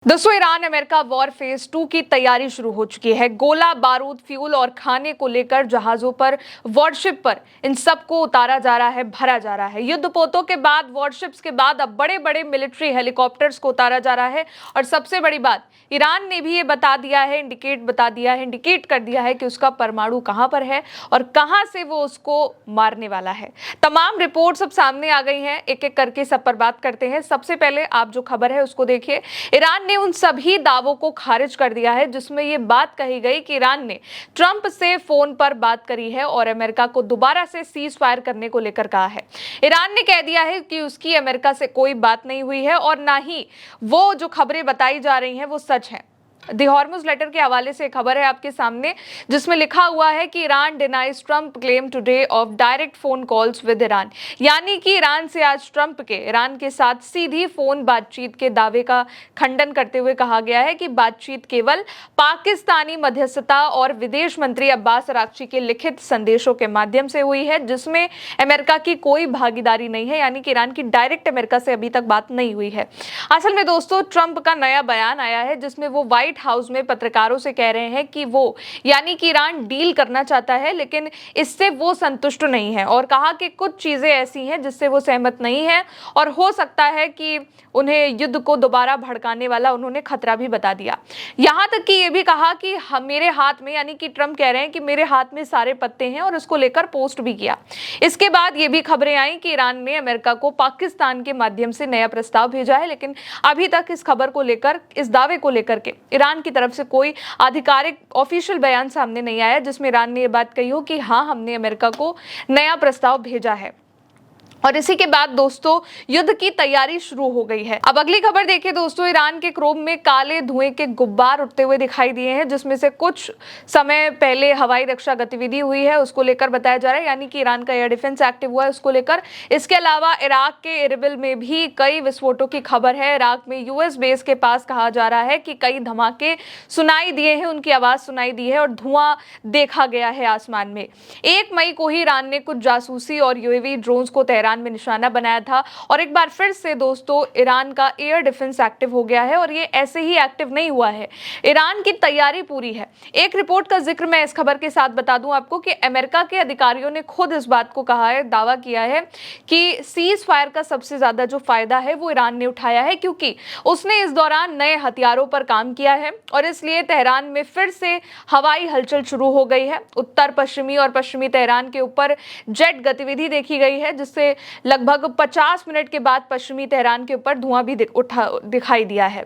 दोस्तों, Iran America war phase 2 की तैयारी शुरू हो चुकी है। गोला बारूद, फ्यूल और खाने को लेकर जहाजों पर, वॉरशिप पर इन सबको उतारा जा रहा है, भरा जा रहा है। युद्धपोतों के बाद, वॉरशिप्स के बाद अब बड़े बड़े मिलिट्री हेलीकॉप्टर्स को उतारा जा रहा है। और सबसे बड़ी बात, ईरान ने भी ये बता दिया है, इंडिकेट कर दिया है कि उसका परमाणु कहां पर है और कहां से वो उसको मारने वाला है। तमाम रिपोर्ट्स अब सामने आ गई हैं, एक एक करके सब पर बात करते हैं। सबसे पहले आप जो खबर है उसको देखिए। ईरान ने उन सभी दावों को खारिज कर दिया है जिसमें यह बात कही गई कि ईरान ने ट्रंप से फोन पर बात करी है और अमेरिका को दोबारा से सीज फायर करने को लेकर कहा है। ईरान ने कह दिया है कि उसकी अमेरिका से कोई बात नहीं हुई है और ना ही वो जो खबरें बताई जा रही हैं वो सच है। द हॉर्मुज लेटर के हवाले से खबर है आपके सामने, जिसमें लिखा हुआ है कि Iran denies Trump claim today of direct phone calls with Iran. यानी कि ईरान से आज ट्रंप के ईरान के साथ सीधी फोन बातचीत के दावे का खंडन करते हुए कहा गया है कि बातचीत केवल पाकिस्तानी मध्यस्थता और विदेश मंत्री अब्बास अराक्ची के लिखित संदेशों के माध्यम से हुई है, जिसमें अमेरिका की कोई भागीदारी नहीं है। यानी कि ईरान की डायरेक्ट अमेरिका से अभी तक बात नहीं हुई है। असल में दोस्तों, ट्रंप का नया बयान आया है जिसमें वो व्हाइट हाउस में पत्रकारों से कह रहे हैं कि वो यानी कि ईरान डील करना चाहता है, लेकिन इससे वो संतुष्ट नहीं है और कहा कि कुछ चीजें ऐसी हैं जिससे वो सहमत नहीं है और हो सकता है कि उन्हें युद्ध को दोबारा भड़काने वाला उन्होंने खतरा भी बता दिया। यहां तक कि ये भी कहा कि मेरे हाथ में, यानी कि ट्रंप कह रहे हैं कि मेरे हाथ में सारे पत्ते हैं और इसको लेकर पोस्ट भी किया। इसके बाद ये भी खबरें आई कि ईरान ने अमेरिका को पाकिस्तान के माध्यम से नया प्रस्ताव भेजा है, लेकिन अभी तक इस खबर को लेकर, इस दावे को लेकर के ईरान की तरफ से कोई आधिकारिक ऑफिशियल बयान सामने नहीं आया जिसमें ईरान ने यह बात कही हो कि हाँ, हमने अमेरिका को नया प्रस्ताव भेजा है। और इसी के बाद दोस्तों, युद्ध की तैयारी शुरू हो गई है। अब अगली खबर देखिए दोस्तों, ईरान के क्रोम में काले धुएं के गुब्बार उठते हुए दिखाई दिए हैं, जिसमें से कुछ समय पहले हवाई रक्षा गतिविधि हुई है, उसको लेकर बताया जा रहा है। यानी कि ईरान का एयर डिफेंस एक्टिव हुआ है उसको लेकर। इसके अलावा इराक के इरबिल में भी कई विस्फोटों की खबर है। इराक में यूएस बेस के पास कहा जा रहा है कि कई धमाके सुनाई दिए हैं, उनकी आवाज सुनाई दी है और धुआं देखा गया है आसमान में। 1 मई को ही ईरान ने कुछ जासूसी और यूएवी ड्रोन्स को तेहरान में निशाना बनाया था और एक बार फिर से दोस्तों, ईरान का एयर डिफेंस एक्टिव हो गया है और ये ऐसे ही एक्टिव नहीं हुआ है, ईरान की तैयारी पूरी है। एक रिपोर्ट का जिक्र मैं इस खबर के साथ बता दूं आपको कि अमेरिका के अधिकारियों ने खुद इस बात को कहा है, दावा किया है कि सीज फायर का सबसे ज्यादा जो फायदा है वो ईरान ने उठाया है, क्योंकि उसने इस दौरान नए हथियारों पर काम किया है और इसलिए तेहरान में फिर से हवाई हलचल शुरू हो गई है। उत्तर पश्चिमी और पश्चिमी तेहरान के ऊपर जेट गतिविधि देखी गई है, जिससे लगभग 50 मिनट के बाद पश्चिमी तेहरान के ऊपर धुआं भी दिखाई दिया है।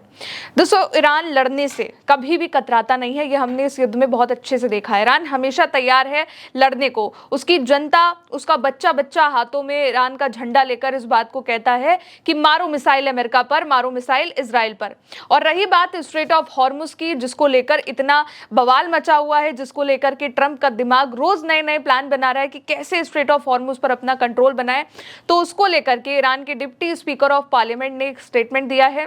दोस्तों, ईरान लड़ने से कभी भी कतराता नहीं है, ये हमने इस युद्ध में बहुत अच्छे से देखा है। ईरान हमेशा तैयार है लड़ने को। उसकी जनता, उसका बच्चा बच्चा हाथों में ईरान का झंडा लेकर इस बात को कहता है कि मारो मिसाइल अमेरिका पर, मारो मिसाइल इजराइल पर। और रही बात स्ट्रेट ऑफ हॉर्मुज की, जिसको लेकर इतना बवाल मचा हुआ है, जिसको लेकर के ट्रंप का दिमाग रोज नए नए प्लान बना रहा है कि कैसे स्ट्रेट ऑफ हॉर्मुज पर अपना कंट्रोल बनाए, तो उसको लेकर के ईरान के डिप्टी स्पीकर ऑफ पार्लियामेंट ने एक स्टेटमेंट दिया है।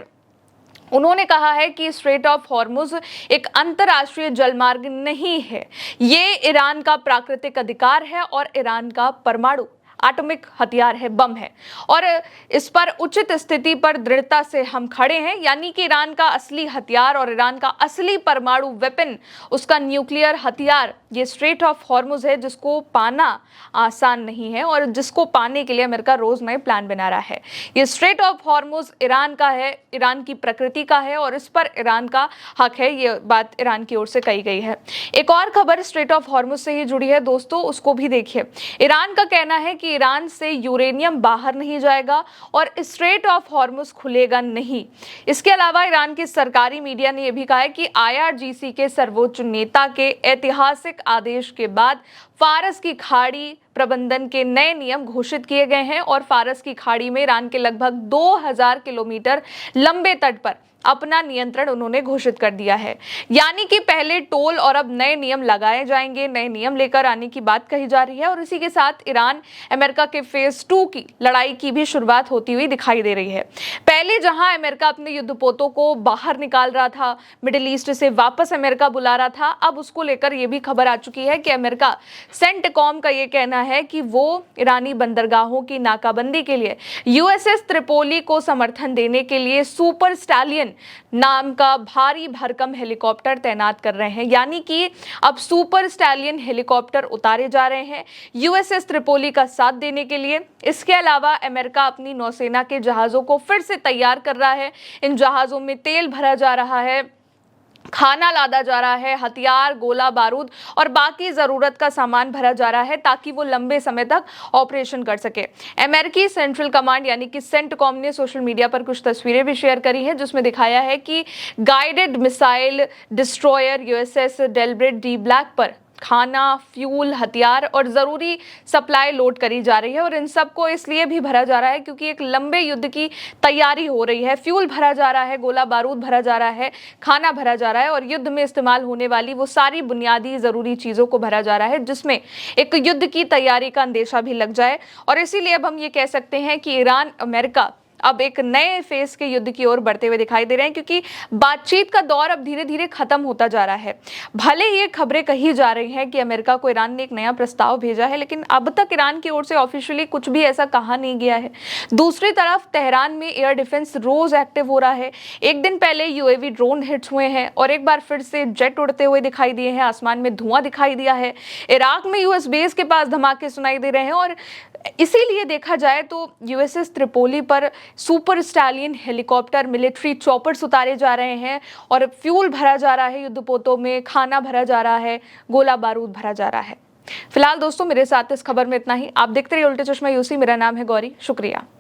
उन्होंने कहा है कि स्ट्रेट ऑफ हॉर्मुज एक अंतरराष्ट्रीय जलमार्ग नहीं है, ये ईरान का प्राकृतिक अधिकार है और ईरान का परमाणु एटॉमिक हथियार है, बम है और इस पर उचित स्थिति पर दृढ़ता से हम खड़े हैं। यानी कि ईरान का असली हथियार और ईरान का असली परमाणु वेपन, उसका न्यूक्लियर हथियार, ये स्ट्रेट ऑफ हॉर्मुज है, जिसको पाना आसान नहीं है और जिसको पाने के लिए अमेरिका रोज नए प्लान बना रहा है। ये स्ट्रेट ऑफ हॉर्मुज ईरान का है, ईरान की प्रकृति का है और इस पर ईरान का हक है, ये बात ईरान की ओर से कही गई है। एक और खबर स्ट्रेट ऑफ हॉर्मुज से ही जुड़ी है दोस्तों, उसको भी देखिए। ईरान का कहना है कि ईरान से यूरेनियम बाहर नहीं जाएगा और स्ट्रेट ऑफ हॉर्मुज खुलेगा नहीं। इसके अलावा ईरान की सरकारी मीडिया ने यह भी कहा है कि आईआरजीसी के सर्वोच्च नेता के ऐतिहासिक आदेश के बाद फारस की खाड़ी प्रबंधन के नए नियम घोषित किए गए हैं और फारस की खाड़ी में ईरान के लगभग 2000 किलोमीटर लंबे तट पर अपना नियंत्रण उन्होंने घोषित कर दिया है। यानी कि पहले टोल और अब नए नियम लगाए जाएंगे, नए नियम लेकर आने की बात कही जा रही है और इसी के साथ ईरान अमेरिका के फेज 2 की लड़ाई की भी शुरुआत होती हुई दिखाई दे रही है। पहले जहां अमेरिका अपने युद्धपोतों को बाहर निकाल रहा था, मिडिल ईस्ट से वापस अमेरिका बुला रहा था, अब उसको लेकर यह भी खबर आ चुकी है कि अमेरिका सेंटकॉम का यह कहना है कि वो ईरानी बंदरगाहों की नाकाबंदी के लिए यूएसएस त्रिपोली को समर्थन देने के लिए सुपर स्टैलियन नाम का भारी भरकम हेलीकॉप्टर तैनात कर रहे हैं, यानी कि अब सुपर स्टैलियन हेलीकॉप्टर उतारे जा रहे हैं यूएसएस त्रिपोली का साथ देने के लिए। इसके अलावा अमेरिका अपनी नौसेना के जहाजों को फिर से तैयार कर रहा है। इन जहाजों में तेल भरा जा रहा है, खाना लादा जा रहा है, हथियार, गोला बारूद और बाकी जरूरत का सामान भरा जा रहा है ताकि वो लंबे समय तक ऑपरेशन कर सके। अमेरिकी सेंट्रल कमांड यानी कि सेंटकॉम ने सोशल मीडिया पर कुछ तस्वीरें भी शेयर करी हैं जिसमें दिखाया है कि guided missile destroyer USS Delbert D Black पर खाना, फ्यूल, हथियार और ज़रूरी सप्लाई लोड करी जा रही है। और इन सब को इसलिए भी भरा जा रहा है क्योंकि एक लंबे युद्ध की तैयारी हो रही है। फ्यूल भरा जा रहा है, गोला बारूद भरा जा रहा है, खाना भरा जा रहा है और युद्ध में इस्तेमाल होने वाली वो सारी बुनियादी ज़रूरी चीज़ों को भरा जा रहा है जिसमें एक युद्ध की तैयारी का अंदेशा भी लग जाए। और इसीलिए अब हम ये कह सकते हैं कि ईरान अमेरिका अब एक नए फेज के युद्ध की ओर बढ़ते हुए दिखाई दे रहे हैं क्योंकि बातचीत का दौर अब धीरे धीरे खत्म होता जा रहा है। भले ही ये खबरें कही जा रही हैं कि अमेरिका को ईरान ने एक नया प्रस्ताव भेजा है, लेकिन अब तक ईरान की ओर से ऑफिशियली कुछ भी ऐसा कहा नहीं गया है। दूसरी तरफ तेहरान में एयर डिफेंस रोज एक्टिव हो रहा है। एक दिन पहले यूएवी ड्रोन हिट्स हुए हैं और एक बार फिर से जेट उड़ते हुए दिखाई दिए हैं, आसमान में धुआं दिखाई दिया है। इराक में यूएस बेस के पास धमाके सुनाई दे रहे हैं और इसीलिए देखा जाए तो यूएसएस त्रिपोली पर super stallion helicopter, military choppers उतारे जा रहे हैं और फ्यूल भरा जा रहा है, युद्धपोतों में खाना भरा जा रहा है, गोला बारूद भरा जा रहा है। फिलहाल दोस्तों मेरे साथ इस खबर में इतना ही। आप देखते रहिए उल्टे चश्मा यूसी। मेरा नाम है गौरी। शुक्रिया।